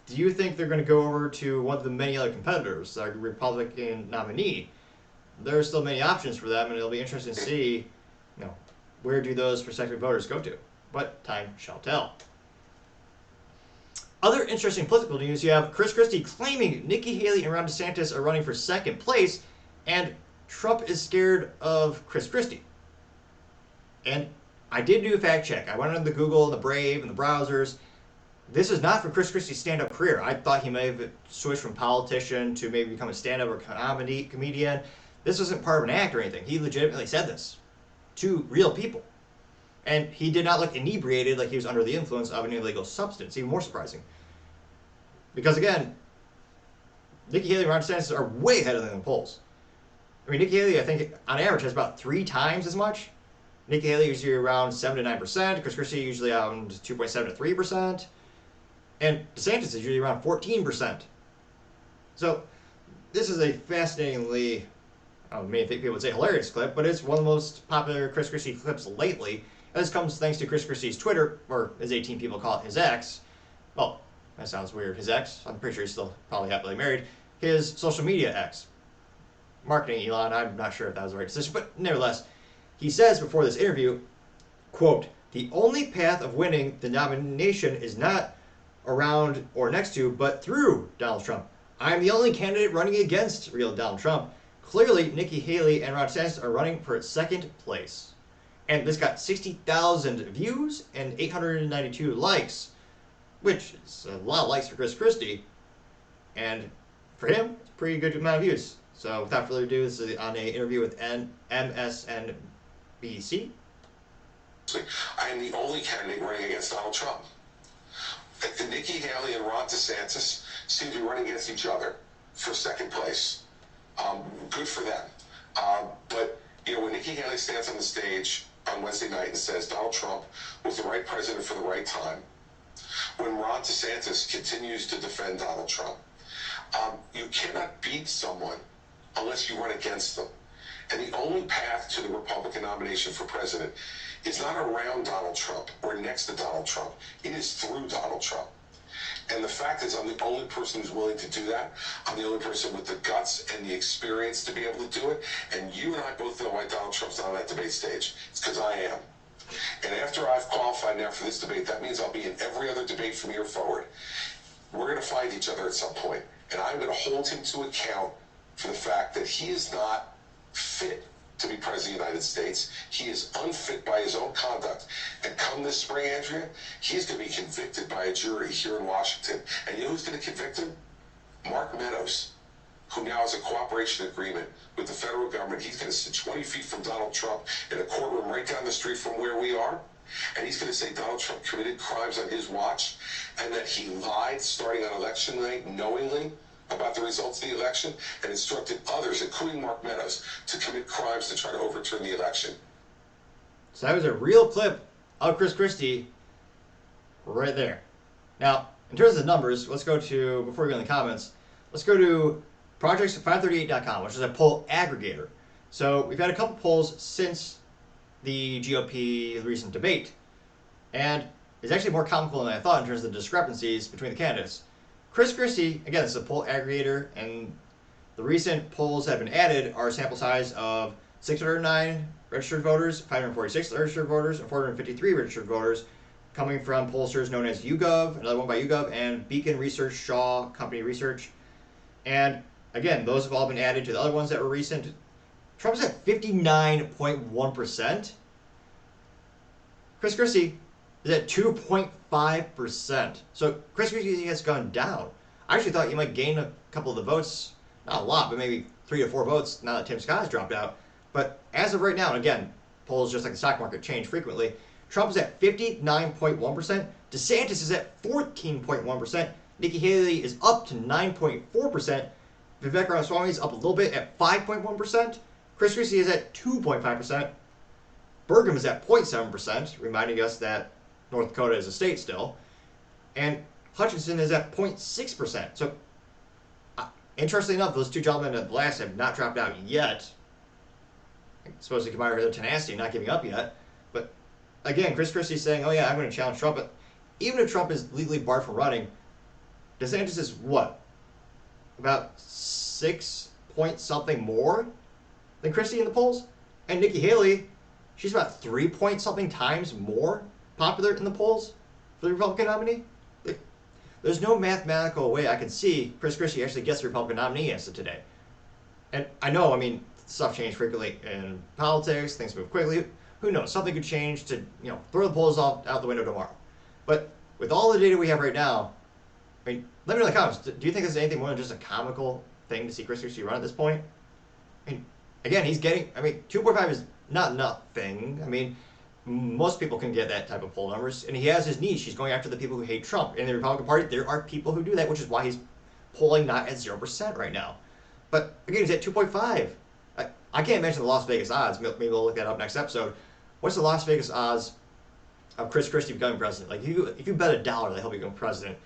do you think they're going to go over to one of the many other competitors, like a Republican nominee? There are still many options for them, and it'll be interesting to see, where do those prospective voters go to? But time shall tell. Other interesting political news, you have Chris Christie claiming Nikki Haley and Ron DeSantis are running for second place, and Trump is scared of Chris Christie. And I did do a fact check. I went on the Google and the Brave and the browsers. This is not for Chris Christie's stand-up career. I thought he may have switched from politician to maybe become a stand-up or comedian. This wasn't part of an act or anything. He legitimately said this to real people. And he did not look inebriated like he was under the influence of an illegal substance. Even more surprising. Because again, Nikki Haley and Ron DeSantis are way ahead of them in the polls. I mean, Nikki Haley, I think, on average, has about 3 times as much. Nikki Haley usually around 7 to 9%. Chris Christie usually around 2.7 to 3%. And DeSantis is usually around 14%. So this is a fascinatingly, I may think people would say hilarious clip, but it's one of the most popular Chris Christie clips lately. And this comes thanks to Chris Christie's Twitter, or as 18 people call it, his ex. Well, that sounds weird. His ex, I'm pretty sure he's still probably happily married. His social media ex. Marketing Elon, I'm not sure if that was the right decision, but nevertheless, he says before this interview, quote, "The only path of winning the nomination is not around or next to, but through Donald Trump. I'm the only candidate running against real Donald Trump. Clearly, Nikki Haley and Ron DeSantis are running for second place." And this got 60,000 views and 892 likes, which is a lot of likes for Chris Christie. And for him, it's a pretty good amount of views. So without further ado, this is on an interview with MSNBC. I am the only candidate running against Donald Trump. Nikki Haley and Ron DeSantis seem to be running against each other for second place. Good for them. But, when Nikki Haley stands on the stage on Wednesday night and says Donald Trump was the right president for the right time, when Ron DeSantis continues to defend Donald Trump, you cannot beat someone unless you run against them. And the only path to the Republican nomination for president is not around Donald Trump or next to Donald Trump. It is through Donald Trump. And the fact is, I'm the only person who's willing to do that. I'm the only person with the guts and the experience to be able to do it. And you and I both know why Donald Trump's not on that debate stage. It's because I am. And after I've qualified now for this debate, that means I'll be in every other debate from here forward. We're going to fight each other at some point. And I'm going to hold him to account for the fact that he is not fit to be president of the United States. He is unfit by his own conduct. And come this spring, Andrea, he's going to be convicted by a jury here in Washington. And you know who's going to convict him? Mark Meadows, who now has a cooperation agreement with the federal government. He's going to sit 20 feet from Donald Trump in a courtroom right down the street from where we are. And he's going to say Donald Trump committed crimes on his watch and that he lied starting on election night knowingly about the results of the election and instructed others, including Mark Meadows, to commit crimes to try to overturn the election. So that was a real clip of Chris Christie right there. Now, in terms of the numbers, let's go to, before we go in the comments, let's go to projects538.com, which is a poll aggregator. So we've had a couple polls since the GOP recent debate, and it's actually more comical than I thought in terms of the discrepancies between the candidates. Chris Christie, again, this is a poll aggregator, and the recent polls that have been added are a sample size of 609 registered voters, 546 registered voters, and 453 registered voters, coming from pollsters known as YouGov, another one by YouGov, and Beacon Research, Shaw Company Research. And again, those have all been added to the other ones that were recent. Trump's at 59.1%. Chris Christie is at 2.5%. So Chris Christie has gone down. I actually thought you might gain a couple of the votes, not a lot, but maybe 3 to 4 votes now that Tim Scott has dropped out. But as of right now, and again, polls just like the stock market change frequently, Trump is at 59.1%. DeSantis is at 14.1%. Nikki Haley is up to 9.4%. Vivek Ramaswamy is up a little bit at 5.1%. Chris Christie is at 2.5%. Burgum is at 0.7%, reminding us that North Dakota is a state still. And Hutchinson is at 0.6%. So, interestingly enough, those two gentlemen at last have not dropped out yet. I suppose they combine their tenacity, not giving up yet. But again, Chris Christie's saying, oh yeah, I'm going to challenge Trump. But even if Trump is legally barred from running, DeSantis is what? About 6 point something more than Christie in the polls? And Nikki Haley, she's about 3 point something times more popular in the polls for the Republican nominee. There's no mathematical way I can see Chris Christie actually gets the Republican nominee as of today. And I know, I mean, stuff changes frequently in politics, things move quickly. Who knows? Something could change to, throw the polls out the window tomorrow. But with all the data we have right now, I mean, let me know in the comments, do you think this is anything more than just a comical thing to see Chris Christie run at this point? I mean, again, 2.5 is not nothing. I mean, most people can get that type of poll numbers, and he has his niche. He's going after the people who hate Trump. In the Republican Party, there are people who do that, which is why he's polling not at 0% right now. But again, he's at 2.5. I can't mention the Las Vegas odds. Maybe we'll look that up next episode. What's the Las Vegas odds of Chris Christie becoming president? Like, if you bet $1 that he'll become president,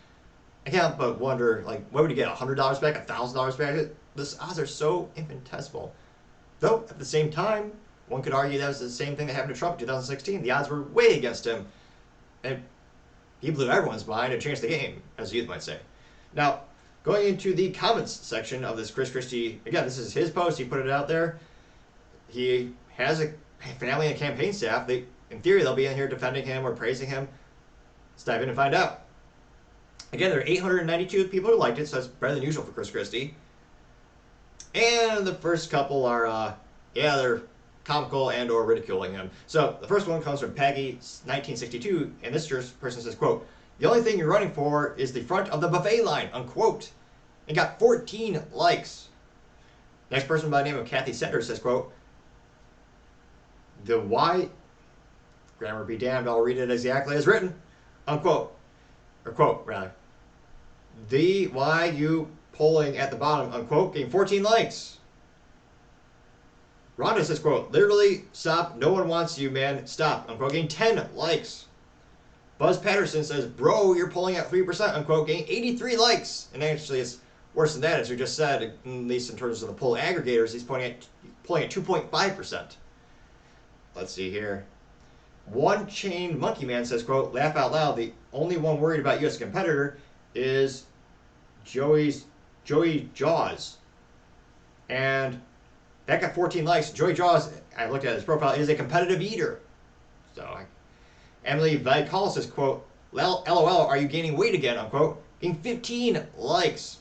I can't but wonder, like, what would you get, $100 back, $1,000 back? The odds are so infinitesimal. Though, at the same time, one could argue that was the same thing that happened to Trump in 2016. The odds were way against him. And he blew everyone's mind and changed the game, as the youth might say. Now, going into the comments section of this Chris Christie, again, this is his post. He put it out there. He has a family and campaign staff. In theory, they'll be in here defending him or praising him. Let's dive in and find out. Again, there are 892 people who liked it, so that's better than usual for Chris Christie. And the first couple are, they're comical and or ridiculing him. So the first one comes from Peggy, 1962, and this person says, quote, "The only thing you're running for is the front of the buffet line," unquote. And got 14 likes. Next person by the name of Kathy Setter says, quote, "The why," grammar be damned, I'll read it exactly as written, unquote, or quote, rather. "The why you polling at the bottom," unquote, getting 14 likes. Rhonda says, quote, "Literally, stop, no one wants you, man, stop," unquote, getting 10 likes. Buzz Patterson says, "Bro, you're polling at 3%, unquote, getting 83 likes. And actually, it's worse than that, as we just said, at least in terms of the poll aggregators, he's polling at 2.5%. Let's see here. One Chain Monkey Man says, quote, "Laugh out loud, the only one worried about you as a competitor is Joey Jaws." And that got 14 likes. Joey Jaws, I looked at his profile, is a competitive eater. So, Emily Vidal says, quote, "LOL, are you gaining weight again?" unquote, getting 15 likes.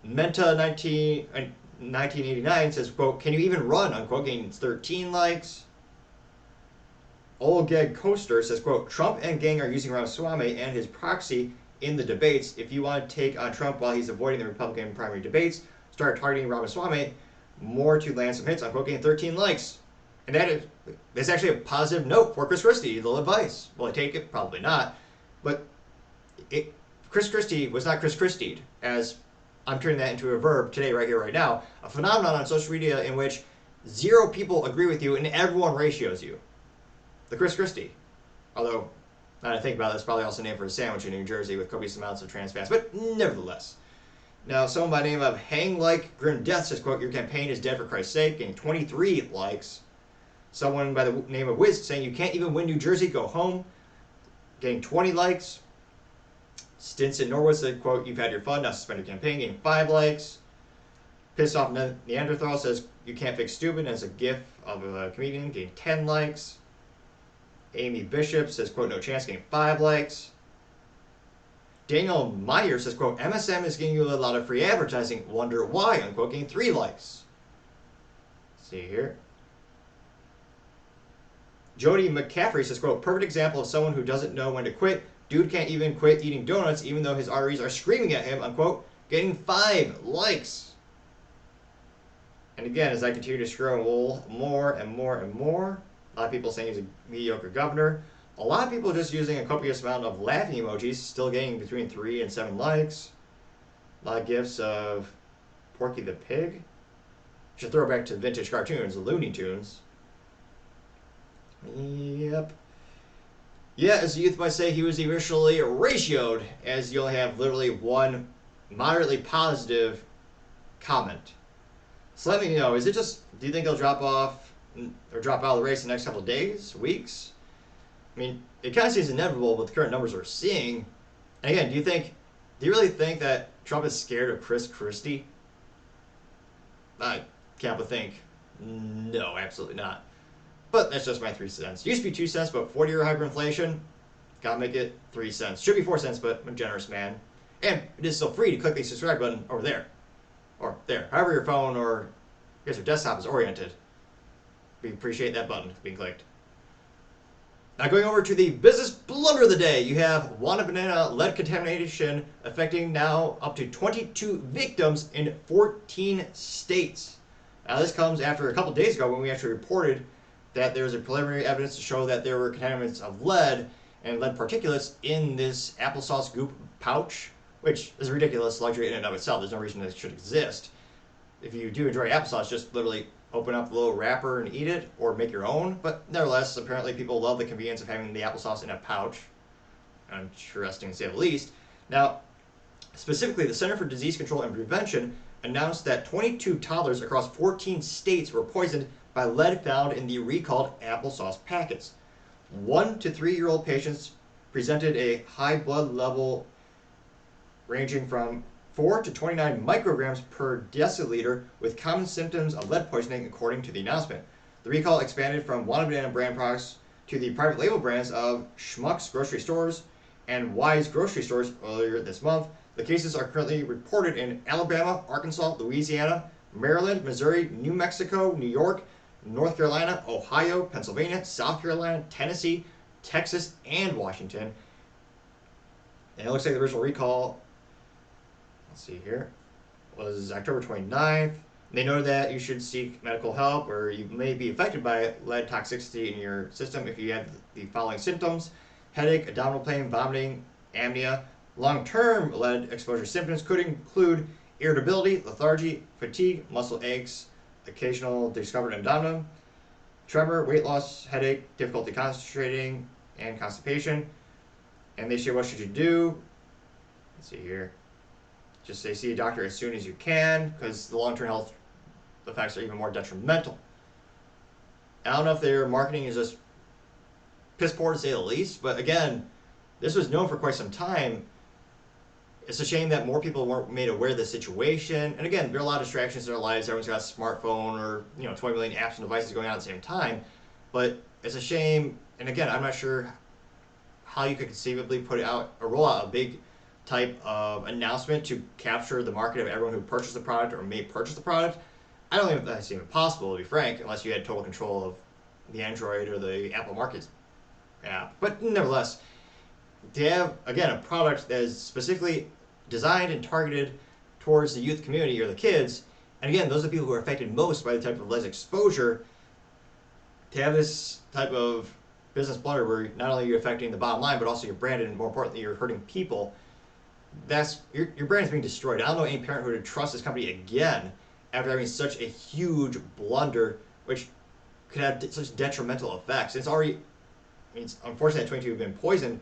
Menta 1989 says, quote, "Can you even run?" unquote, getting 13 likes. Olgeg Coaster says, quote, "Trump and gang are using Ramaswamy and his proxy in the debates. If you want to take on Trump while he's avoiding the Republican primary debates, start targeting Ramaswamy more to land some hits," unquote, getting 13 likes. And that's actually a positive note for Chris Christie, a little advice. Will I take it? Probably not. But Chris Christie was not Chris Christied, as I'm turning that into a verb today, right here, right now. A phenomenon on social media in which 0 people agree with you and everyone ratios you. The Chris Christie. Although, now that I think about it, it's probably also named for a sandwich in New Jersey with copious amounts of trans fats. But nevertheless. Now, someone by the name of Hang Like Grim Death says, quote, "Your campaign is dead for Christ's sake," getting 23 likes. Someone by the name of Wiz saying, "You can't even win New Jersey, go home," getting 20 likes. Stinson Norwood said, quote, "You've had your fun, now suspend your campaign," getting 5 likes. Pissed Off Neanderthal says, "You can't fix stupid," as a gif of a comedian, getting 10 likes. Amy Bishop says, quote, "No chance," getting 5 likes. Daniel Meyer says, quote, "MSM is giving you a lot of free advertising, wonder why," unquote, getting 3 likes. Let's see here. Jody McCaffrey says, quote, "Perfect example of someone who doesn't know when to quit. Dude can't even quit eating donuts even though his arteries are screaming at him," unquote, getting 5 likes. And again, as I continue to scroll more and more and more, a lot of people saying he's a mediocre governor. A lot of people just using a copious amount of laughing emojis, still getting between 3 and 7 likes. A lot of gifs of Porky the Pig. Should throw back to vintage cartoons, Looney Tunes. Yep. Yeah, as the youth might say, he was initially ratioed, as you only have literally one moderately positive comment. So let me know, is it just, do you think they'll drop off or drop out of the race in the next couple of days, weeks? I mean, it kind of seems inevitable with the current numbers we're seeing. And again, do you really think that Trump is scared of Chris Christie? I can't but think, no, absolutely not. But that's just my 3 cents. Used to be 2 cents, but 40-year hyperinflation, gotta make it 3 cents. Should be 4 cents, but I'm a generous man. And it is still free to click the subscribe button over there. Or there. However your phone or I guess your desktop is oriented. We appreciate that button being clicked. Now going over to the business blunder of the day, you have Wanabana lead contamination affecting now up to 22 victims in 14 states. Now this comes after a couple days ago when we actually reported that there was a preliminary evidence to show that there were contaminants of lead and lead particulates in this applesauce goop pouch, which is a ridiculous luxury in and of itself. There's no reason that it should exist. If you do enjoy applesauce, just literally open up the little wrapper and eat it, or make your own. But nevertheless, apparently people love the convenience of having the applesauce in a pouch. Interesting to say the least. Now, specifically, the Center for Disease Control and Prevention announced that 22 toddlers across 14 states were poisoned by lead found in the recalled applesauce packets. 1 to 3-year-old patients presented a high blood level ranging from 4 to 29 micrograms per deciliter with common symptoms of lead poisoning, according to the announcement. The recall expanded from Wanabana brand products to the private label brands of Schmuck's grocery stores and Wise grocery stores earlier this month. The cases are currently reported in Alabama, Arkansas, Louisiana, Maryland, Missouri, New Mexico, New York, North Carolina, Ohio, Pennsylvania, South Carolina, Tennessee, Texas, and Washington. And it looks like the original recall, let's see here, was October 29th. They noted that you should seek medical help or you may be affected by lead toxicity in your system if you have the following symptoms: headache, abdominal pain, vomiting, apnea. Long-term lead exposure symptoms could include irritability, lethargy, fatigue, muscle aches, occasional discomfort in abdomen, tremor, weight loss, headache, difficulty concentrating, and constipation. And they say, what should you do? Let's see here. Just say see a doctor as soon as you can, because the long-term health effects are even more detrimental. I don't know if their marketing is just piss poor to say the least, but again, this was known for quite some time. It's a shame that more people weren't made aware of the situation. And again, there are a lot of distractions in our lives. Everyone's got a smartphone or 20 million apps and devices going on at the same time. But it's a shame. And again, I'm not sure how you could conceivably put out or roll out a big type of announcement to capture the market of everyone who purchased the product or may purchase the product. I don't think that's even possible, to be frank, unless you had total control of the Android or the Apple Markets app. But nevertheless, to have, again, a product that is specifically designed and targeted towards the youth community or the kids, and again, those are the people who are affected most by the type of lead exposure, to have this type of business blunder where not only are you affecting the bottom line, but also your brand, and more importantly, you're hurting people, that's your brand is being destroyed. I don't know any parent who would trust this company again after having such a huge blunder, which could have such detrimental effects. It's already, it's unfortunate that 22 have been poisoned,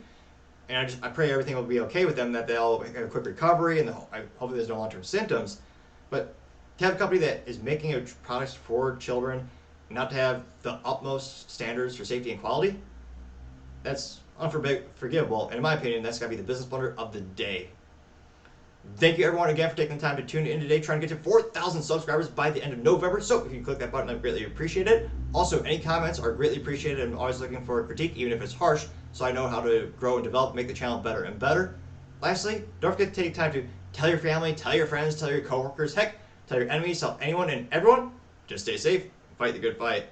and I pray everything will be okay with them, that they'll have a quick recovery, and hopefully there's no long-term symptoms. But to have a company that is making a product for children, not to have the utmost standards for safety and quality, that's unforgivable. And in my opinion, that's got to be the business blunder of the day. Thank you everyone again for taking the time to tune in today, trying to get to 4,000 subscribers by the end of November. So if you click that button, I'd greatly appreciate it. Also, any comments are greatly appreciated. I'm always looking for a critique, even if it's harsh, so I know how to grow and develop, make the channel better and better. Lastly, don't forget to take time to tell your family, tell your friends, tell your coworkers, heck, tell your enemies, tell anyone and everyone. Just stay safe, fight the good fight.